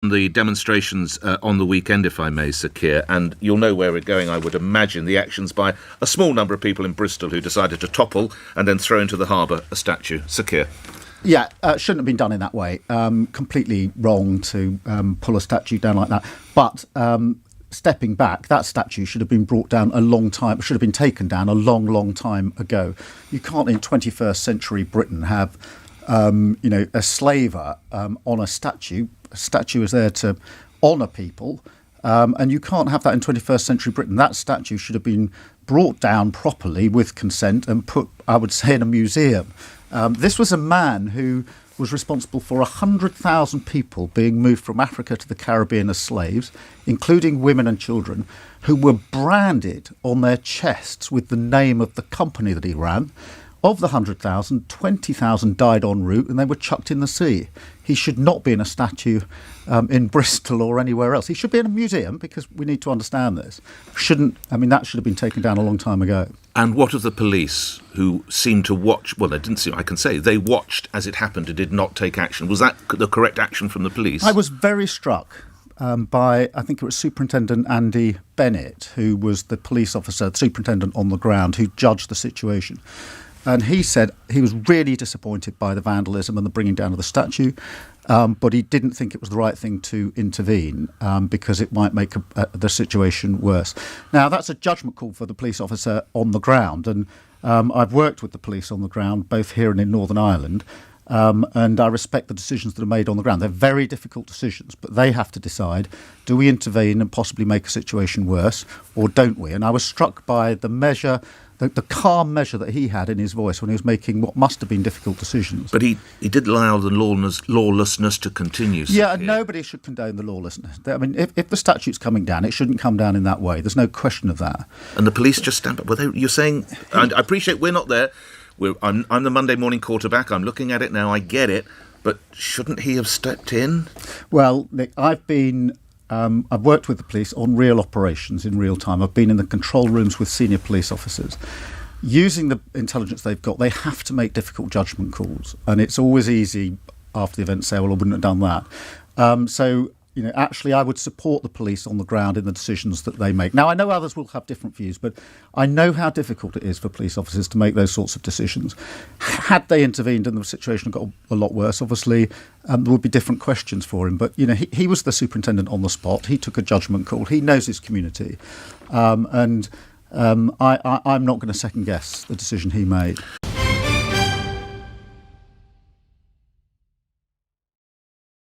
The demonstrations on the weekend, if I may, Sir Keir, and you'll know where we're going, I would imagine, the actions by a small number of people in Bristol who decided to topple and then throw into the harbour a statue. Sir Keir. Yeah, shouldn't have been done in that way. Completely wrong to pull a statue down like that. But stepping back, that statue should have been brought down should have been taken down a long, long time ago. You can't in 21st century Britain have, a slaver on a statue. A statue is there to honour people, and you can't have that in 21st century Britain. That statue should have been brought down properly with consent and put, I would say, in a museum. This was a man who was responsible for 100,000 people being moved from Africa to the Caribbean as slaves, including women and children, who were branded on their chests with the name of the company that he ran. Of the 100,000, 20,000 died en route and they were chucked in the sea. He should not be in a statue in Bristol or anywhere else. He should be in a museum, because we need to understand this. That should have been taken down a long time ago. And what of the police, who seemed to watch? Well, they didn't seem, I can say, they watched as it happened and did not take action. Was that the correct action from the police? I was very struck by, I think it was Superintendent Andy Bennett, who was the police officer, the superintendent on the ground, who judged the situation. And he said he was really disappointed by the vandalism and the bringing down of the statue, but he didn't think it was the right thing to intervene because it might make the situation worse. Now, that's a judgment call for the police officer on the ground, and I've worked with the police on the ground, both here and in Northern Ireland, and I respect the decisions that are made on the ground. They're very difficult decisions, but they have to decide, do we intervene and possibly make a situation worse, or don't we? And I was struck by the measure, the calm measure that he had in his voice when he was making what must have been difficult decisions. But he did allow the lawlessness to continue. Yeah, and nobody should condone the lawlessness. I mean, if the statute's coming down, it shouldn't come down in that way. There's no question of that. And the police just stand up. You're saying, and I appreciate we're not there. I'm the Monday morning quarterback. I'm looking at it now. I get it. But shouldn't he have stepped in? Well, Nick, I've worked with the police on real operations in real time. I've been in the control rooms with senior police officers. Using the intelligence they've got, they have to make difficult judgment calls. And it's always easy after the event to say, well, I wouldn't have done that. Actually, I would support the police on the ground in the decisions that they make. Now, I know others will have different views, but I know how difficult it is for police officers to make those sorts of decisions. Had they intervened and the situation got a lot worse, obviously, there would be different questions for him. But, he was the superintendent on the spot. He took a judgment call. He knows his community. I'm not going to second-guess the decision he made.